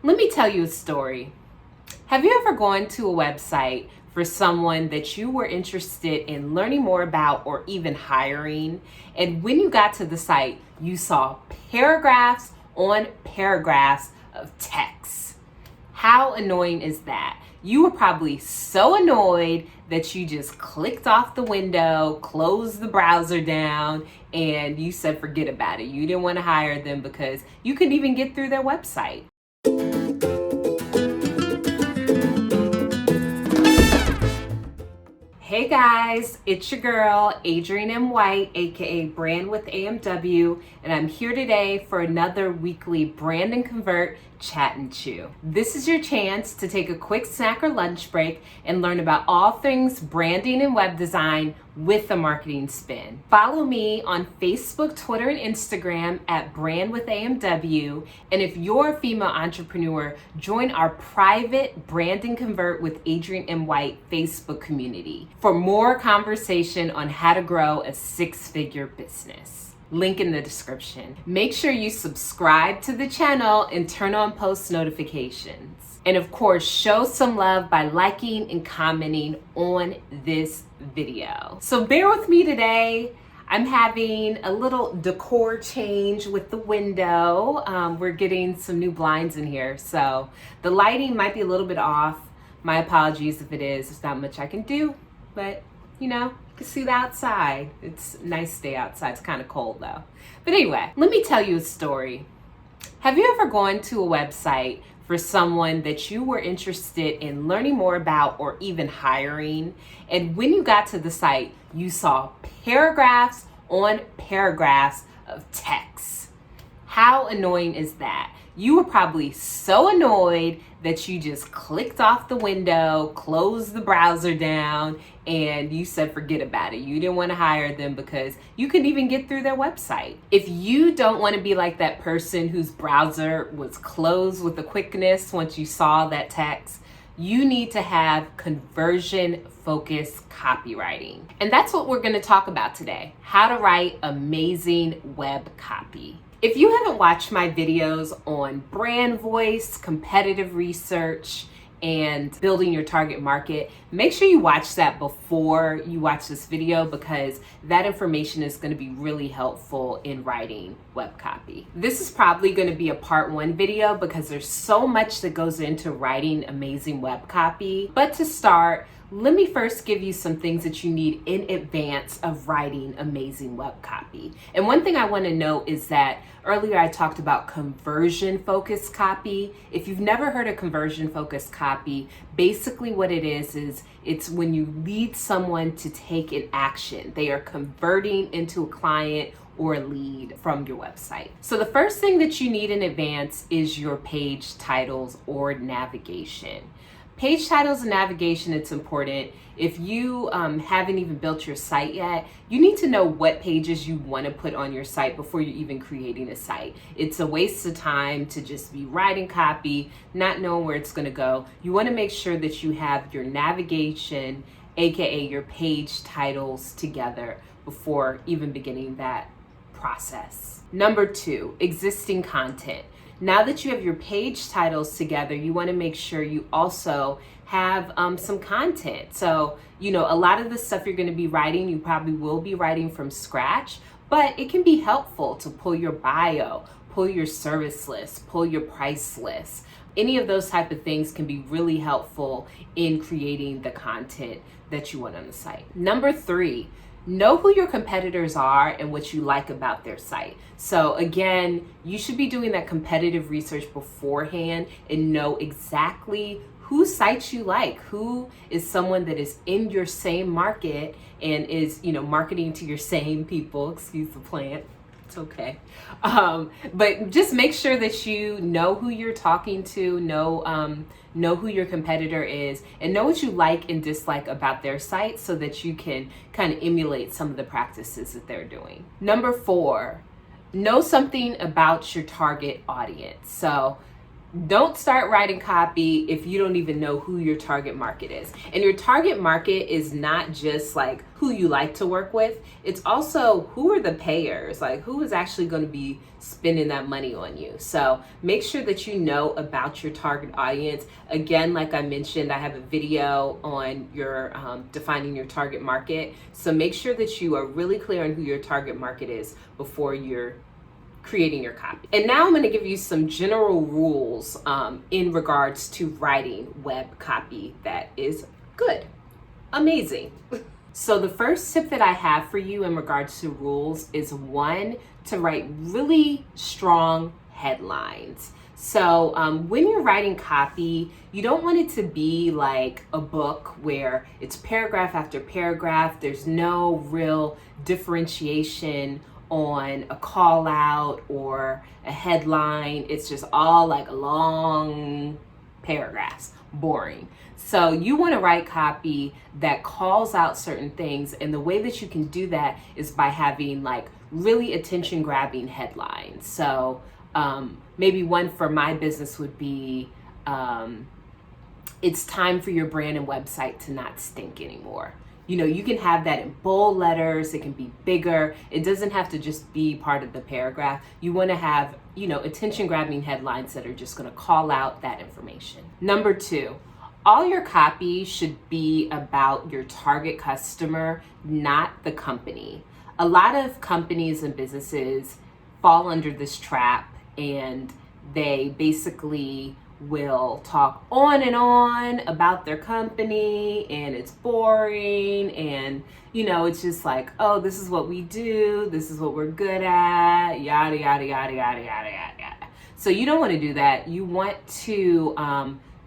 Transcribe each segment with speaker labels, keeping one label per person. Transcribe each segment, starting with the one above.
Speaker 1: Let me tell you a story. Have you ever gone to a website for someone that you were interested in learning more about or even hiring? And when you got to the site, you saw paragraphs on paragraphs of text. How annoying is that? You were probably so annoyed that you just clicked off the window, closed the browser down, and you said forget about it. You didn't want to hire them because you couldn't even get through their website. Hey guys, it's your girl, Adrian M. White, aka Brand with AMW, and I'm here today for another weekly Brand and Convert Chat and Chew. This is your chance to take a quick snack or lunch break and learn about all things branding and web design with a marketing spin. Follow me on Facebook, Twitter, and Instagram at Brand with AMW. And if you're a female entrepreneur, join our private Brand and Convert with Adrian M. White Facebook community for more conversation on how to grow a six-figure business. Link in the description. Make sure you subscribe to the channel and turn on post notifications. And of course, show some love by liking and commenting on this video. So bear with me today. I'm having a little decor change with the window. We're getting some new blinds in here, so the lighting might be a little bit off. My apologies if it is. There's not much I can do, but you know, you can see the outside. It's a nice day outside. It's kind of cold though. But anyway, let me tell you a story. Have you ever gone to a website for someone that you were interested in learning more about or even hiring? And when you got to the site, you saw paragraphs on paragraphs of text. How annoying is that? You were probably so annoyed that you just clicked off the window, closed the browser down, and you said forget about it. You didn't want to hire them because you couldn't even get through their website. If you don't want to be like that person whose browser was closed with a quickness once you saw that text, you need to have conversion-focused copywriting. And that's what we're going to talk about today, how to write amazing web copy. If you haven't watched my videos on brand voice, competitive research, and building your target market, make sure you watch that before you watch this video because that information is going to be really helpful in writing web copy. This is probably going to be a part 1 video because there's so much that goes into writing amazing web copy. But to start, let me first give you some things that you need in advance of writing amazing web copy. And one thing I want to note is that earlier I talked about conversion-focused copy. If you've never heard of conversion-focused copy, basically what it is it's when you lead someone to take an action. They are converting into a client or a lead from your website. So the first thing that you need in advance is your page titles or navigation. Page titles and navigation, it's important. If you haven't even built your site yet, you need to know what pages you want to put on your site before you're even creating a site. It's a waste of time to just be writing copy, not knowing where it's going to go. You want to make sure that you have your navigation, aka your page titles, together before even beginning that process. Number 2, existing content. Now that you have your page titles together, you want to make sure you also have some content. So, you know, a lot of the stuff you're going to be writing, you probably will be writing from scratch, but it can be helpful to pull your bio, pull your service list, pull your price list. Any of those type of things can be really helpful in creating the content that you want on the site. Number 3, know who your competitors are and what you like about their site. So again, you should be doing that competitive research beforehand and know exactly whose sites you like, who is someone that is in your same market and is, you know, marketing to your same people, excuse the plant. It's okay. But just make sure that you know who you're talking to, know who your competitor is, and know what you like and dislike about their site so that you can kind of emulate some of the practices that they're doing. Number 4, know something about your target audience. So Don't start writing copy if you don't even know who your target market is. And your target market is not just like who you like to work with, it's also who are the payers, like who is actually going to be spending that money on you. So make sure that you know about your target audience. Again, like I mentioned, I have a video on your defining your target market. So make sure that you are really clear on who your target market is before you're creating your copy. And now I'm going to give you some general rules in regards to writing web copy that is good, amazing. So the first tip that I have for you in regards to rules is, one, to write really strong headlines. So when you're writing copy, you don't want it to be like a book where it's paragraph after paragraph. There's no real differentiation on a call out or a headline. It's just all like long paragraphs, boring. So you want to write copy that calls out certain things, and the way that you can do that is by having like really attention grabbing headlines. So maybe one for my business would be it's time for your brand and website to not stink anymore. You know, you can have that in bold letters, it can be bigger. It doesn't have to just be part of the paragraph. You want to have, you know, attention grabbing headlines that are just going to call out that information. Number 2, all your copy should be about your target customer, not the company. A lot of companies and businesses fall under this trap, and they basically will talk on and on about their company, and it's boring, and you know, it's just like, oh, this is what we do, this is what we're good at, yada yada yada yada yada yada. So you don't want to do that. You want to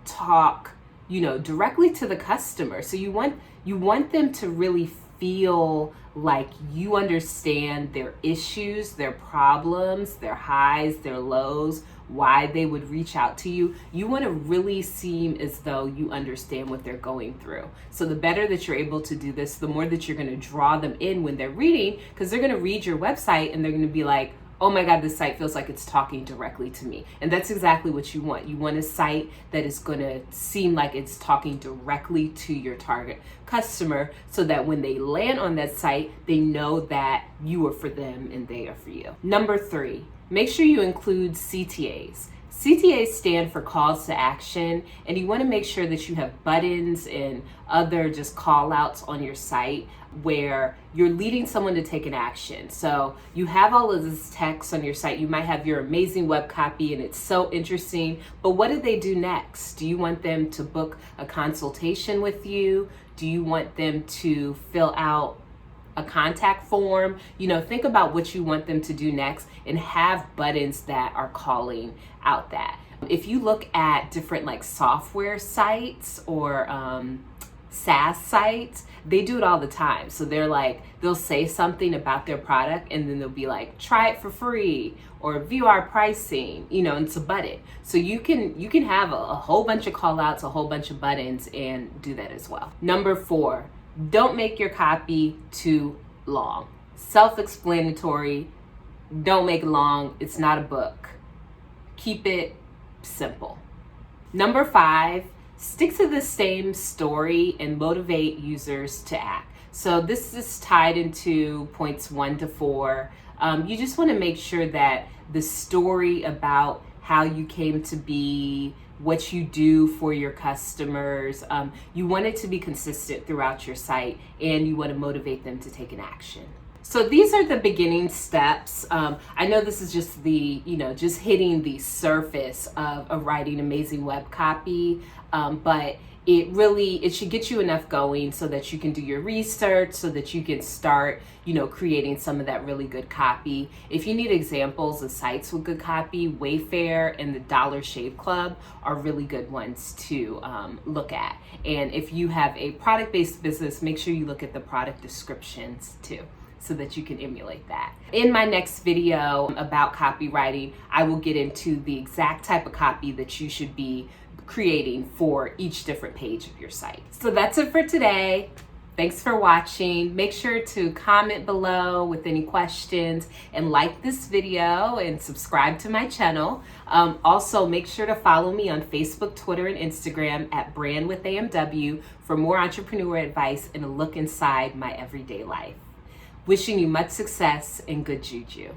Speaker 1: talk, you know, directly to the customer. So you want them to really feel like you understand their issues, their problems, their highs, their lows, why they would reach out to you. You want to really seem as though you understand what they're going through. So the better that you're able to do this, the more that you're going to draw them in when they're reading, because they're going to read your website and they're going to be like, oh my God, this site feels like it's talking directly to me. And that's exactly what you want. You want a site that is going to seem like it's talking directly to your target customer, so that when they land on that site, they know that you are for them and they are for you. Number 3, make sure you include CTAs. CTAs stand for calls to action, and you want to make sure that you have buttons and other just call outs on your site where you're leading someone to take an action. So you have all of this text on your site. You might have your amazing web copy and it's so interesting, but what do they do next? Do you want them to book a consultation with you? Do you want them to fill out a contact form? You know, think about what you want them to do next and have buttons that are calling out that. If you look at different like software sites or SaaS sites, they do it all the time. So they're like, they'll say something about their product and then they'll be like, try it for free or view our pricing, you know, and it's a button. So you can have a whole bunch of call outs, a whole bunch of buttons, and do that as well. Number 4, don't make your copy too long. Self-explanatory. Don't make it long. It's not a book. Keep it simple. Number 5, stick to the same story and motivate users to act. So this is tied into points 1 to 4. You just want to make sure that the story about how you came to be, what you do for your customers, you want it to be consistent throughout your site, and you want to motivate them to take an action. So these are the beginning steps. I know this is just just hitting the surface of writing amazing web copy, but it should get you enough going so that you can do your research, so that you can start, creating some of that really good copy. If you need examples of sites with good copy, Wayfair and the Dollar Shave Club are really good ones to look at. And if you have a product-based business, make sure you look at the product descriptions too, so that you can emulate that. In my next video about copywriting, I will get into the exact type of copy that you should be creating for each different page of your site. So that's it for today. Thanks for watching. Make sure to comment below with any questions and like this video and subscribe to my channel. Also, make sure to follow me on Facebook, Twitter, and Instagram at Brand with AMW for more entrepreneur advice and a look inside my everyday life. Wishing you much success and good juju.